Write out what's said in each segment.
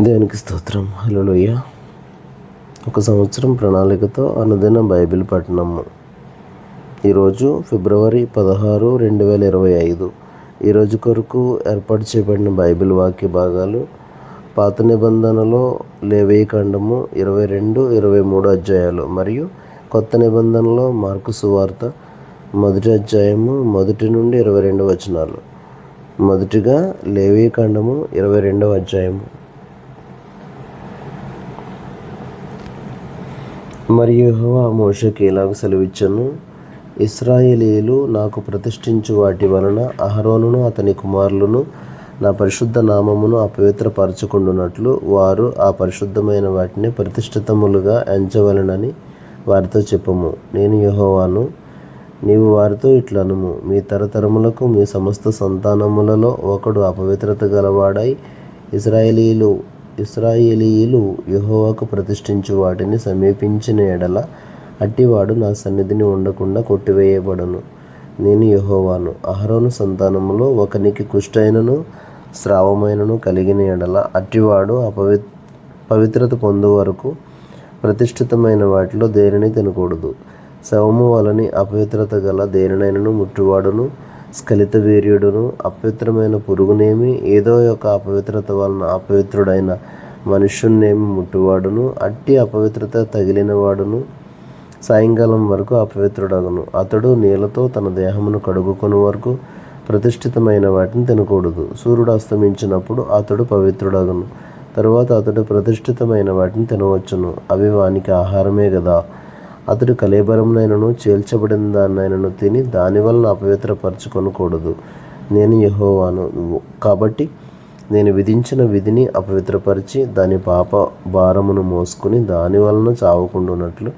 దేవునికి స్తోత్రం. హల్లెలూయ. ఒక సంవత్సరం ప్రణాళికతో అనుదిన బైబిల్ పఠనము. ఈరోజు ఫిబ్రవరి 16, 2025. ఈరోజు కొరకు ఏర్పాటు చేయబడిన బైబిల్ వాక్య భాగాలు పాత నిబంధనలో లేవీకాండము 22, 23 అధ్యాయాలు మరియు కొత్త నిబంధనలో మార్కు సువార్త 1 అధ్యాయము 1 నుండి 22 వచనాలు. మొదటిగా లేవీకాండము 22వ అధ్యాయము. మరియు యెహోవా మోషేకి ఇలాగ సెలవిచ్చెను, ఇశ్రాయేలీయులు నాకు ప్రతిష్ఠించు వాటి వలన అహరోనును అతని కుమారులను నా పరిశుద్ధ నామమును అపవిత్రపరచుకుండునట్లు వారు ఆ పరిశుద్ధమైన వాటిని ప్రతిష్ఠితములుగా ఎంచవలెనని వారితో చెప్పుము. నేను యెహోవాను. నీవు వారితో ఇట్లనుము, మీ తరతరములకు మీ సమస్త సంతానములలో ఒకడు అపవిత్రత గలవాడై ఇశ్రాయేలీయులు యెహోవాకు ప్రతిష్ఠించు వాటిని సమీపించిన ఎడల అట్టివాడు నా సన్నిధిని ఉండకుండా కొట్టివేయబడును. నేను యెహోవాను. అహరోను సంతానములో ఒకనికి కుష్ఠైనను స్రావమైనను కలిగిన ఎడల అట్టివాడు పవిత్రత పొందు వరకు ప్రతిష్ఠితమైన వాటిలో దేనిని తినకూడదు. శవము వలని అపవిత్రత గల దేనినైనను ముట్టువాడును, స్ఖలిత వీర్యుడును, అపవిత్రమైన పురుగునేమి, ఏదో ఒక అపవిత్రత వలన అపవిత్రుడైన మనుష్యున్నేమి ముట్టువాడును, అట్టి అపవిత్రత తగిలిన వాడును సాయంకాలం వరకు అపవిత్రుడగును. అతడు నీళ్లతో తన దేహమును కడుగుకొని వరకు ప్రతిష్ఠితమైన వాటిని తినకూడదు. సూర్యుడు అస్తమించినప్పుడు అతడు పవిత్రుడగును. తరువాత అతడు ప్రతిష్ఠితమైన వాటిని తినవచ్చును. అవి వానికి ఆహారమే గదా. అతడు కళేబరమునైనను చేల్చబడిన దాన్నైనను తిని దాని వలన అపవిత్రపరచుకొనకూడదు. నేను యెహోవాను. కాబట్టి నేను విధించిన విధిని అపవిత్రపరిచి దాని పాప భారమును మోసుకుని దాని వలన చావకుండునట్లు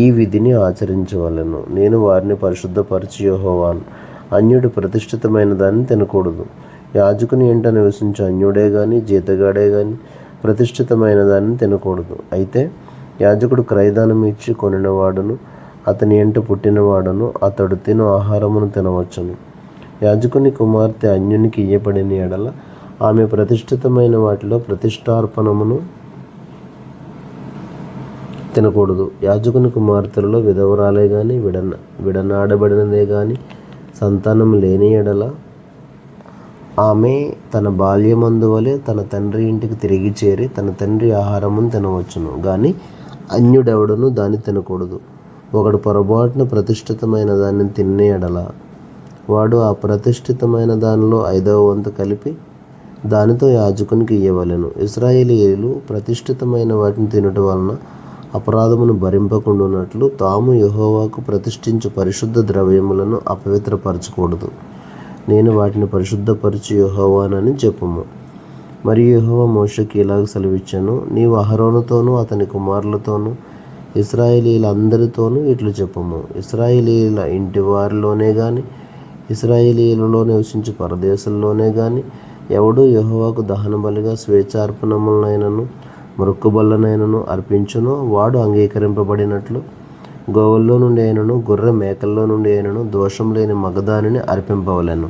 ఈ విధిని ఆచరించవలెను. నేను వారిని పరిశుద్ధపరిచి యెహోవాను. అన్యుడు ప్రతిష్ఠితమైన దాన్ని తినకూడదు. యాజకుని ఇంట నివసించే అన్యుడే గాని జీతగాడే గాని ప్రతిష్ఠితమైన దాన్ని తినకూడదు. అయితే యాజకుడు క్రయదానం ఇచ్చి కొనినవాడును అతని ఇంట పుట్టినవాడును అతడు తిను ఆహారమును తినవచ్చును. యాజకుని కుమార్తె అన్యునికి ఇయ్యబడిన ఎడల ఆమె ప్రతిష్ఠితమైన వాటిలో ప్రతిష్ఠార్పణమును తినకూడదు. యాజకుని కుమార్తెలలో విధవరాలే గాని విడనాడబడినదే గాని సంతానం లేని ఎడల ఆమె తన బాల్యమందు వలె తన తండ్రి ఇంటికి తిరిగి చేరి తన తండ్రి ఆహారమును తినవచ్చును గాని అన్యుడెవడను దాన్ని తినకూడదు. ఒకడు పొరపాటున ప్రతిష్ఠితమైన దాన్ని తినే ఎడల వాడు ఆ ప్రతిష్ఠితమైన దానిలో 5వ వంతు కలిపి దానితో యాజకునికి ఇయ్యవలెను. ఇశ్రాయేలీయులు ప్రతిష్ఠితమైన వాటిని తినుట వలన అపరాధమును భరింపకుండునట్లు తాము యెహోవాకు ప్రతిష్ఠించు పరిశుద్ధ ద్రవ్యములను అపవిత్రపరచకూడదు. నేను వాటిని పరిశుద్ధపరచు యెహోవానని చెప్పుము. మరియు యెహోవా మోషేకి ఇలాగ సెలవిచ్చెను, నీవు అహరోనుతోనూ అతని కుమారులతోనూ ఇశ్రాయేలీయులందరితోనూ ఇట్లు చెప్పుము. ఇశ్రాయేలీయుల ఇంటి వారిలోనే గాని ఇశ్రాయేలీయులలో నివసించు పరదేశంలోనే గాని ఎవడు యెహోవాకు దహన బలిగా స్వేచ్ఛార్పణములనైనను మొక్కుబళ్ళనైనను అర్పించునో వాడు అంగీకరింపబడినట్లు గోవుల్లో నుండి అయినను గొర్రె మేకల్లో నుండి అయినను దోషం లేని మగదానిని అర్పింపవలెను.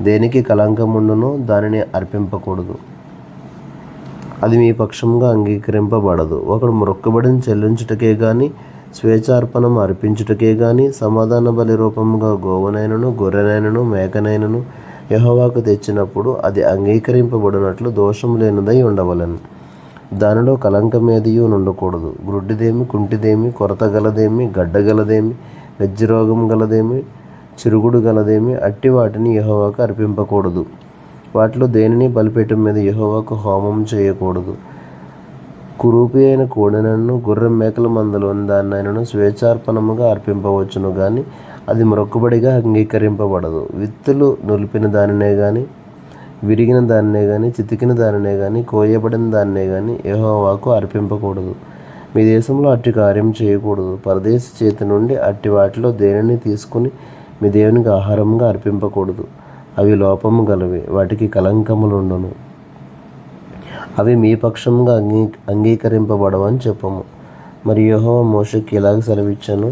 దేనికి కళంకముండునో దానిని అర్పింపకూడదు. అది మీ పక్షంగా అంగీకరింపబడదు. ఒకడు మొక్కుబడిని చెల్లించుటకే గాని స్వేచ్ఛార్పణం అర్పించుటకే గాని సమాధాన బలి రూపముగా గోవునైనను గొర్రెనైనను మేకనైనను యెహోవాకు తెచ్చినప్పుడు అది అంగీకరింపబడినట్లు దోషం లేనిదై ఉండవలెను. దానిలో కళంకమేదియూ నుండకూడదు. గ్రుడ్డిదేమి, కుంటిదేమి, కొరత గలదేమి, గడ్డగలదేమి, వెజ్జిరోగం గలదేమి, చిరుగుడు గలదేమి అట్టి వాటిని యెహోవాకు అర్పింపకూడదు. వాటిలో దేనిని బలిపీఠం మీద యెహోవాకు హోమం చేయకూడదు. కురూపి అయిన కోడెనను గొర్రె మేకల మందలోని దాన్నైనను స్వేచ్ఛార్పణముగా అర్పింపవచ్చును గాని అది మొక్కుబడిగా అంగీకరింపబడదు. విత్తులు నులిపిన దానినే గాని విరిగిన దాన్నే గాని చితికిన దానినే గాని కోయబడిన దాన్నే గాని యెహోవాకు అర్పింపకూడదు. మీ దేశంలో అట్టి కార్యం చేయకూడదు. పరదేశి చేతి నుండి అట్టి వాటిలో దేనిని తీసుకుని మీ దేవునికి ఆహారంగా అర్పింపకూడదు. అవి లోపము గలవి, వాటికి కళంకములుండును. అవి మీ పక్షంగా అంగీకరింపబడవని చెప్పము. మరి యెహోవా మోషేకి ఇలాగ సెలవిచ్చెను,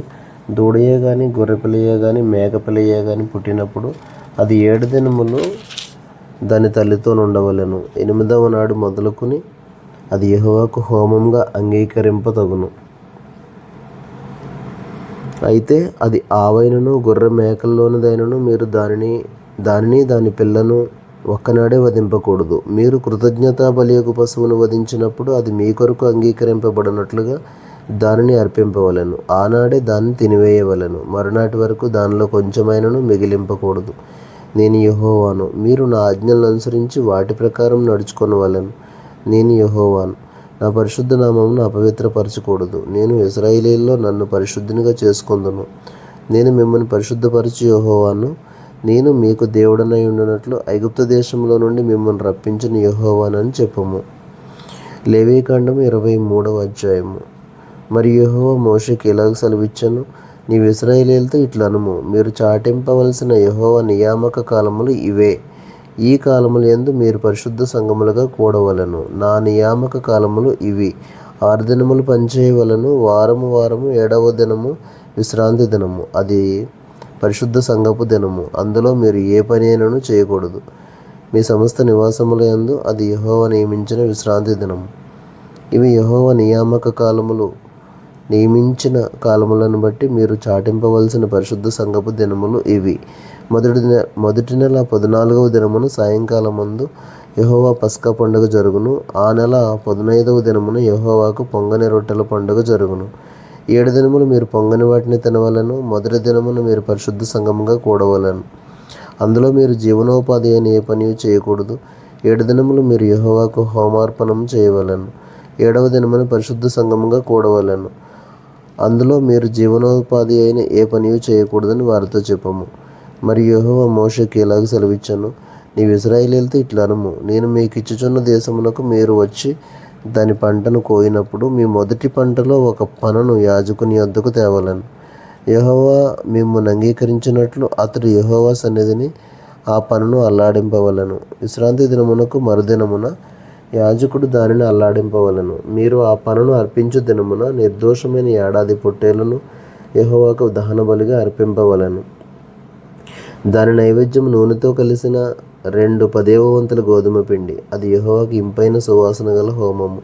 దూడయే గాని గొర్రెపిల్లయే గాని మేకపిల్లయే గాని పుట్టినప్పుడు అది 7 దినములు దాని తల్లితో ఉండవలెను. 8వ నాడు మొదలుకొని అది యెహోవాకు హోమంగా అంగీకరింపతగును. అయితే అది ఆవైనను గొర్రె మేకల్లోనిదైనను మీరు దాని పిల్లను ఒక్కనాడే వధింపకూడదు. మీరు కృతజ్ఞతా బలియగు పశువును వధించినప్పుడు అది మీ కొరకు అంగీకరింపబడినట్లుగా దానిని అర్పింపవలెను. ఆనాడే దాన్ని తినివేయవలెను. మరునాటి వరకు దానిలో కొంచెమైనను మిగిలింపకూడదు. నేను యెహోవాను. మీరు నా ఆజ్ఞలను అనుసరించి వాటి ప్రకారం నడుచుకొనవలెను. నేను యెహోవాను. నా పరిశుద్ధ నామమును అపవిత్రపరచకూడదు. నేను ఇశ్రాయేలీయుల్లో నన్ను పరిశుద్ధునిగా చేసుకొందును. నేను మిమ్మల్ని పరిశుద్ధపరచు యెహోవాను. నేను మీకు దేవుడనై ఉండునట్లు ఐగుప్తు దేశంలో నుండి మిమ్మల్ని రప్పించిన యెహోవానని చెప్పుము. లేవీకాండము 23వ అధ్యాయము. మరియు యెహోవా మోషేకి ఇలాగ సెలవిచ్చెను, నీవు ఇశ్రాయేలీయులతో ఇట్లా అనుము, మీరు చాటింపవలసిన యెహోవా నియామక కాలములు ఇవే. ఈ కాలముల యందు మీరు పరిశుద్ధ సంఘములుగా కూడవలెను. నా నియామక కాలములు ఇవి. 6 దినములు పనిచేయవలెను. వారము 7వ దినము విశ్రాంతి దినము. అది పరిశుద్ధ సంఘపు దినము. అందులో మీరు ఏ పని అయినను చేయకూడదు. మీ సమస్త నివాసముల యందు అది యెహోవా నియమించిన విశ్రాంతి దినము. ఇవి యెహోవా నియమించిన కాలములను బట్టి మీరు చాటింపవలసిన పరిశుద్ధ సంఘపు దినములు ఇవి. మొదటి నెల 14వ దినమున సాయంకాలమందు యెహోవా పస్కా పండుగ జరుగును. ఆ నెల 15వ దినమున యెహోవాకు పొంగని రొట్టెల పండుగ జరుగును. 7 దినములు మీరు పొంగని వాటిని తినవలెను. మొదటి దినమున మీరు పరిశుద్ధ సంఘముగా కూడవలెను. అందులో మీరు జీవనోపాధి అయిన ఏ పని చేయకూడదు. 7 దినములు మీరు యెహోవాకు హోమార్పణం చేయవలెను. 7వ దినమున పరిశుద్ధ సంఘముగా కూడవలెను. అందులో మీరు జీవనోపాధి అయిన ఏ పని చేయకూడదని వారితో చెప్పము. మరియు యెహోవా మోషేకి ఇలాగ సెలవిచ్చెను, నీవు ఇశ్రాయేలీయులతో ఇట్లా అనుము, నేను మీకు ఇచ్చుచున్న దేశమునకు మీరు వచ్చి దాని పంటను కోయినప్పుడు మీ మొదటి పంటలో ఒక పనను యాజకుని యొద్దకు తేవలెను. యెహోవా మిమ్మును అంగీకరించినట్లు అతడు యెహోవా సన్నిధిని ఆ పనును అల్లాడింపవలెను. విశ్రాంతి దినమునకు మరుదినమున యాజకుడు దానిని అల్లాడింపవలెను. మీరు ఆ పనును అర్పించు దినమున నిర్దోషమైన ఏడాది పొట్టేళ్లను యెహోవాకు దహనబలిగా అర్పింపవలెను. దాని నైవేద్యం నూనెతో కలిసిన 2 10వ వంతుల గోధుమ పిండి. అది యెహోవాకు ఇంపైన సువాసన గల హోమము.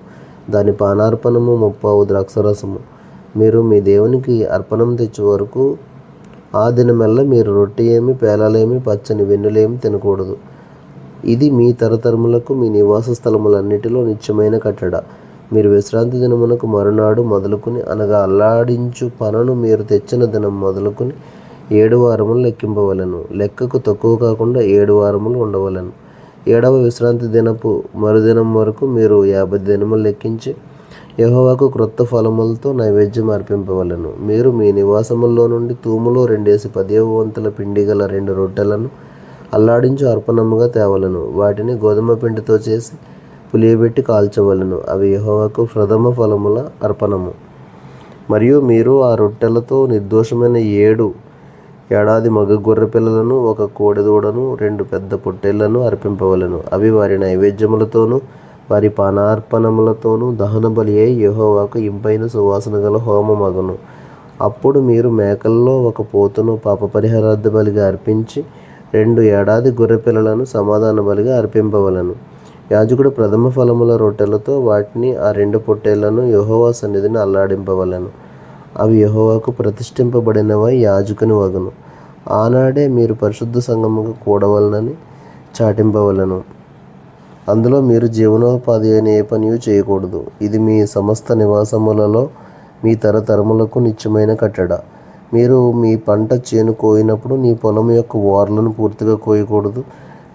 దాని పానార్పణము 30 ద్రాక్షరసము. మీరు మీ దేవునికి అర్పణం తెచ్చు వరకు ఆ దినమెల్లా మీరు రొట్టె ఏమి, పేలాలేమి, పచ్చని వెన్నులేమి తినకూడదు. ఇది మీ తరతరములకు మీ నివాస స్థలములన్నిటిలో నిత్యమైన కట్టడ. మీరు విశ్రాంతి దినమునకు మరునాడు మొదలుకొని, అనగా అల్లాడించు పనను మీరు తెచ్చిన దినం మొదలుకొని 7 వారములు లెక్కింపవలెను. లెక్కకు తక్కువ కాకుండా 7 వారములు ఉండవలెను. 7వ విశ్రాంతి దినపు మరుదినం వరకు మీరు 50 దినములు లెక్కించి యెహోవాకు క్రొత్త ఫలములతో నైవేద్యం అర్పింపవలెను. మీరు మీ నివాసముల్లో నుండి తూములో 2 వంతుల పిండి గల 2 రొట్టెలను అల్లాడించు అర్పణముగా తేవలను. వాటిని గోధుమ పిండితో చేసి పులియబెట్టి కాల్చవలను. అవి యెహోవాకు ప్రథమ ఫలముల అర్పణము. మరియు మీరు ఆ రొట్టెలతో నిర్దోషమైన 7 ఏడాది మగ గొర్రె పిల్లలను, 1 కోడెదూడను, 2 పెద్ద పొట్టేళ్లను అర్పింపవలెను. అవి వారి నైవేద్యములతోనూ వారి పానార్పణములతోనూ దహన బలి అయి యెహోవాకు ఇంపైన సువాసన గల హోమమగును. అప్పుడు మీరు మేకల్లో 1 పోతును పాప పరిహారార్థ బలిగా అర్పించి 2 ఏడాది గొర్రె పిల్లలను సమాధాన బలిగా అర్పింపవలెను. యాజకుడు ప్రథమ ఫలముల రొట్టెలతో వాటిని ఆ 2 పొట్టేళ్లను యెహోవా సన్నిధిని అల్లాడింపవలెను. అవి యెహోవాకు ప్రతిష్ఠింపబడినవై యాజకుని వగును. ఆనాడే మీరు పరిశుద్ధ సంఘముగా కూడవలనని చాటింపవలెను. అందులో మీరు జీవనోపాధి అయిన ఏ పని చేయకూడదు. ఇది మీ సమస్త నివాసములలో మీ తరతరములకు నిత్యమైన కట్టడ. మీరు మీ పంట చేను కోయినప్పుడు నీ పొలం యొక్క ఓర్లను పూర్తిగా కోయకూడదు.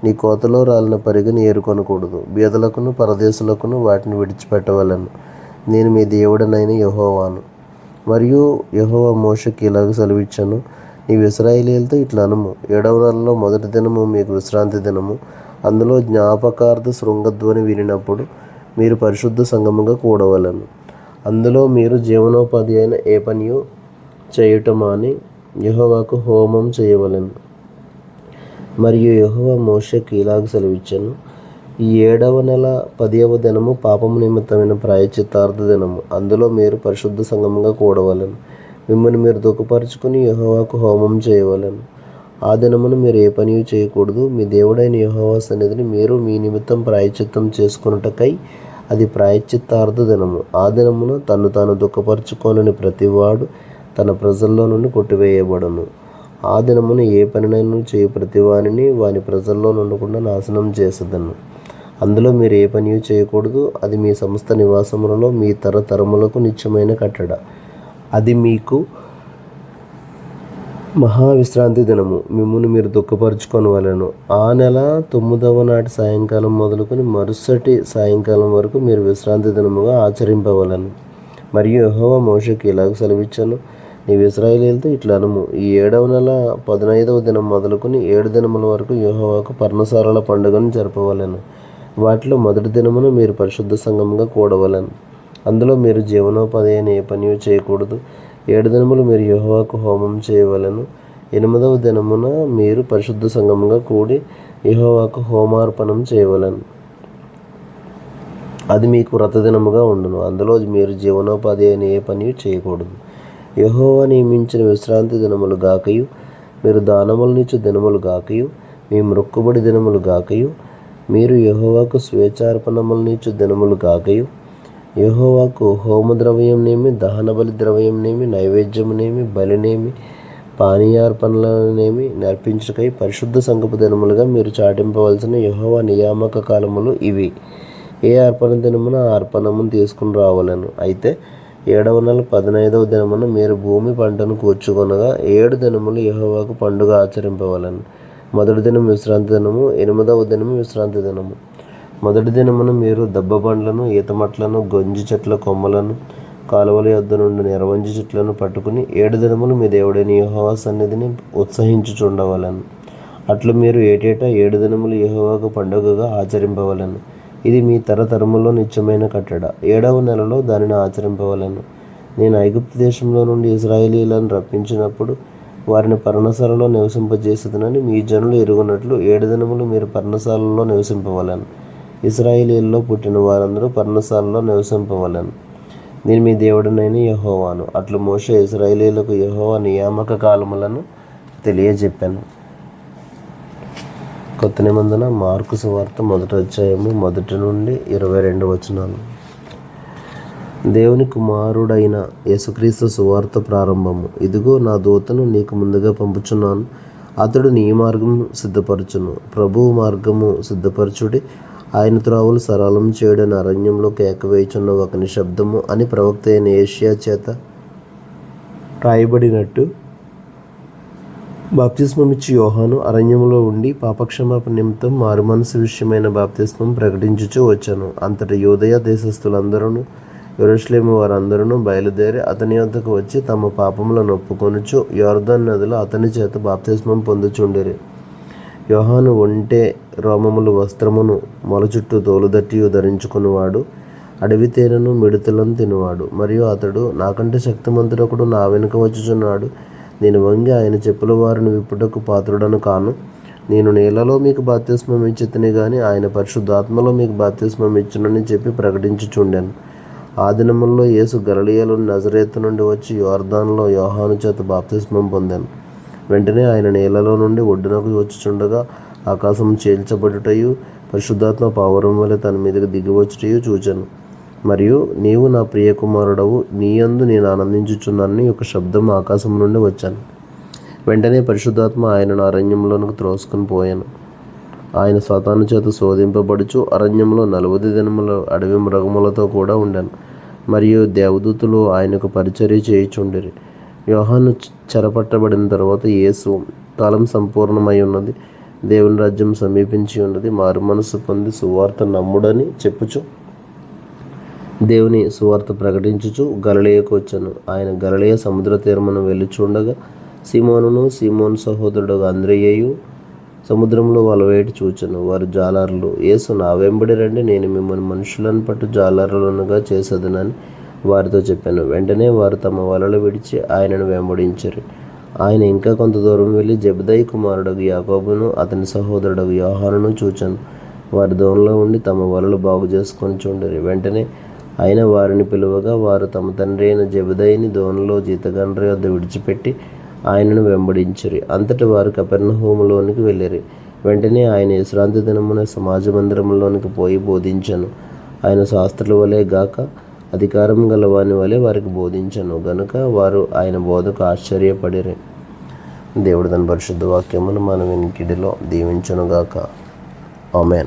నీ కోతలో రాలిన పరిగెను ఏరుకొనకూడదు. బీదలకును పరదేశులకును వాటిని విడిచిపెట్టవలెను. నేను మీ దేవుడనైన యెహోవాను. మరియు యెహోవా మోషేకి ఇలాగ సెలవిచ్చెను, నీవు ఇశ్రాయేలీయులతో ఇట్లా అనుము, 7వ నెలలో మొదటి దినము మీకు విశ్రాంతి దినము. అందులో జ్ఞాపకార్థ శృంగధ్వని వినినప్పుడు మీరు పరిశుద్ధ సంఘముగా కూడవలెను. అందులో మీరు జీవనోపాధి అయిన ఏ పనియో చేయుట మాని యెహోవాకు హోమం చేయవలెను. మరియు యెహోవా మోషేకి ఇలాగ సెలవిచ్చెను, ఈ 7వ నెల 10వ దినము పాపము నిమిత్తమైన ప్రాయశ్చిత్తార్థ దినము. అందులో మీరు పరిశుద్ధ సంఘముగా కూడవలెను. మిమ్మల్ని మీరు దుఃఖపరుచుకుని యెహోవాకు హోమం చేయవలెను. ఆ దినమున మీరు ఏ పని చేయకూడదు. మీ దేవుడైన యెహోవా సన్నిధిని మీరు మీ నిమిత్తం ప్రాయశ్చిత్తం చేసుకొనుటకై అది ప్రాయశ్చిత్తార్థ దినము. ఆ దినమున తను తాను దుఃఖపరచుకోనని ప్రతివాడు తన ప్రజల్లో నుండి కొట్టివేయబడును. ఆ దినమున ఏ పనినైనా చేయు ప్రతివానిని వాని ప్రజల్లో నుండకుండా నాశనం చేసేదను. అందులో మీరు ఏ పని చేయకూడదు. అది మీ సమస్త నివాసములలో మీ తరతరములకు నిత్యమైన కట్టడ. అది మీకు మహావిశ్రాంతి దినము. మిమ్మును మీరు దుఃఖపరచుకొనవలెను. ఆ నెల 9వ నాటి సాయంకాలం మొదలుకొని మరుసటి సాయంకాలం వరకు మీరు విశ్రాంతి దినముగా ఆచరింపవలెను. మరియు యెహోవా మోషేకి ఇలాగ సెలవిచ్చాను, నీవు ఇశ్రాయేలీయులతో ఇట్లా అనుము, ఈ 7వ నెల 15వ దినం మొదలుకొని 7 దినముల వరకు యెహోవాకు పర్ణశాలల పండుగను జరపవలెను. వాటిలో మొదటి దినమున మీరు పరిశుద్ధ సంఘముగా కూడవలెను. అందులో మీరు జీవనోపాధి అయిన ఏ పని చేయకూడదు. 7 దినములు మీరు యెహోవాకు హోమం చేయవలెను. 8వ దినమున మీరు పరిశుద్ధ సంఘముగా కూడి యెహోవాకు హోమార్పణం చేయవలెను. అది మీకు వ్రతదినముగా ఉండును. అందులో మీరు జీవనోపాధి అయిన ఏ పని చేయకూడదు. యెహోవా నియమించిన విశ్రాంతి దినములు గాకయు, మీరు దానములనిచ్చు దినములు గాకయు, మీ మ్రొక్కుబడి దినములు గాకయు, మీరు యెహోవాకు స్వేచ్ఛార్పణములనిచ్చు దినములు గాకయు, యెహోవాకు హోమద్రవ్యంనేమి, దహనబలి ద్రవ్యంనేమి, నైవేద్యమునేమి, బలినేమి, పానీయార్పణలనేమి నర్పించుటకై పరిశుద్ధ సంఘపు దినములుగా మీరు చాటింపవలసిన యెహోవా నియామక కాలములు ఇవి. ఏ అర్పణ దినమున ఆ అర్పణమును తీసుకుని రావాలను. అయితే 7వ నెల 15వ దినమున మీరు భూమి పంటను కూర్చుకొనగా 7 దినములు యెహోవాకు పండుగ ఆచరింపవలను. మొదటి దినం విశ్రాంతి దినము, 8వ దినము విశ్రాంతి దినము. మొదటి దినమున మీరు దబ్బ పండ్లను, ఈతమట్లను, గొంజి చెట్ల కొమ్మలను, కాలువల యొద్ద నుండి నిరవంజి చెట్లను పట్టుకుని 7 దినములు మీ దేవుడైన యెహోవా సన్నిధిని ఉత్సహించుచుండవలను. అట్లు మీరు ఏటేటా 7 దినములు యెహోవాకు పండుగగా ఆచరింపవలను. ఇది మీ తరతరములో నిత్యమైన కట్టడ. 7వ నెలలో దానిని ఆచరింపవలను. నేను ఐగుప్తు దేశంలో నుండి ఇశ్రాయేలీయులను రప్పించినప్పుడు వారిని పర్ణశాలలో నివసింపజేసేదనని మీ జనులు ఎరుగునట్లు 7 దినములు మీరు పర్ణశాలలో నివసింపవలను. ఇశ్రాయేలీయుల్లో పుట్టిన వారందరూ పర్ణశాలలో నివసింపవలను. నేను మీ దేవుడినైన యెహోవాను. అట్లు మోషే ఇశ్రాయేలీయులకు యెహోవా నియామక కాలములను తెలియజెప్పాను. కొత్త నిబంధన మార్కు సువార్త 1వ అధ్యాయము 1 నుండి 22 వచనాలు. దేవుని కుమారుడైన యేసుక్రీస్తు సువార్త ప్రారంభము. ఇదిగో నా దూతను నీకు ముందుగా పంపుచున్నాను. అతడు నీ మార్గం సిద్ధపరచును. ప్రభువు మార్గము సిద్ధపరచుడి, ఆయన త్రోవలు సరళం చేయడని అరణ్యంలో కేకవేయుచున్న ఒకని శబ్దము అని ప్రవక్త అయిన యేషయా చేత రాయబడినట్టు బాప్తిస్మమిచ్చి యోహాను అరణ్యంలో ఉండి పాపక్షమాపణ నిమిత్తం మారుమనసు విషయమైన బాప్తిస్మం ప్రకటించుచూ వచ్చాను. అంతటా యూదయ దేశస్థులందరూ యెరూషలేము వారందరూ బయలుదేరి అతని యొద్దకు వచ్చి తమ పాపములను ఒప్పుకొనుచు యొర్దాను నదిలో అతని చేత బాప్తిస్మం పొందుచుండిరి. యోహాను ఒంటె రోమములు వస్త్రమును మొల చుట్టూ తోలుదట్టియు ధరించుకునివాడు, అడవి తేనెను మిడతలను తినువాడు. మరియు అతడు, నాకంటే శక్తిమంతుడొకడు నా వెనుక వచ్చుచున్నాడు, నేను వంగి ఆయన చెప్పుల వారిని విప్పుటకు పాత్రుడను కాను. నేను నీళ్లలో మీకు బాప్తిస్మం ఇచ్చితిని గాని ఆయన పరిశుద్ధాత్మలో మీకు బాప్తిస్మం ఇచ్చునని చెప్పి ప్రకటించుచుండెను. ఆ దినముల్లో యేసు గలిలయలోని నజరేతు నుండి వచ్చి యొర్దానులో యోహాను చేత బాప్తిస్మం పొందాను. వెంటనే ఆయన నీళ్లలో నుండి ఒడ్డునకు వచ్చుచుండగా ఆకాశం చీల్చబడుటయు పరిశుద్ధాత్మ పావురం వలె తన మీదకి దిగివచ్చుటయు చూచాను. మరియు నీవు నా ప్రియకుమారుడవు, నీ యందు నేను ఆనందించుచున్నానని ఒక శబ్దం ఆకాశం నుండి వచ్చాను. వెంటనే పరిశుద్ధాత్మ ఆయనను అరణ్యంలోనికి త్రోసుకుని పోయాను. ఆయన సాతాను చేత శోధింపబడుచు అరణ్యంలో 40 దినములు అడవి మృగములతో కూడా ఉండాను. మరియు దేవదూతలు ఆయనకు పరిచర్య చేయుచుండిరి. యోహాను చెరపట్టబడిన తర్వాత యేసు, కాలం సంపూర్ణమై ఉన్నది, దేవుని రాజ్యం సమీపించి ఉన్నది, మారుమనసు పొంది సువార్త నమ్ముడని చెప్పుచు దేవుని సువార్త ప్రకటించుచు గలిలయకు వచ్చాను. ఆయన గలిలయ సముద్ర తీరమున వెళ్ళుచుండగా సీమోనును సీమోను సహోదరుడు అంద్రెయ్యయు సముద్రంలో వలవేటి చూచెను. వారు జాలరులు. యేసు, నా వెంబడి రండి, నేను మిమ్మల్ని మనుషులను పట్టు జాలరులనుగా చేసేదనని వారితో చెప్పాను. వెంటనే వారు తమ వలలు విడిచి ఆయనను వెంబడించారు. ఆయన ఇంకా కొంత దూరం వెళ్ళి జెబెదయి కుమారుడగు యాకోబును అతని సహోదరుడగు యోహానును చూచాను. వారి దోణిలో ఉండి తమ వలలు బాగు చేసుకొని చూడరు. వెంటనే ఆయన వారిని పిలువగా వారు తమ తండ్రి అయిన జెబెదయిని దోణిలో జీతగండ్రి వద్ద విడిచిపెట్టి ఆయనను వెంబడించిరి. అంతటి వారు కపెర్నహూములోనికి వెళ్ళిరి. వెంటనే ఆయన విశ్రాంతి దినమున సమాజ మందిరంలోనికి పోయి బోధించాను. ఆయన శాస్త్రుల వలె గాక అధికారం గల వాని వలె వారికి బోధించను గనుక వారు ఆయన బోధకు ఆశ్చర్యపడిరి. దేవుడు తన పరిశుద్ధ వాక్యమును మన వినికిడిలో దీవించునుగాక. ఆమెన్.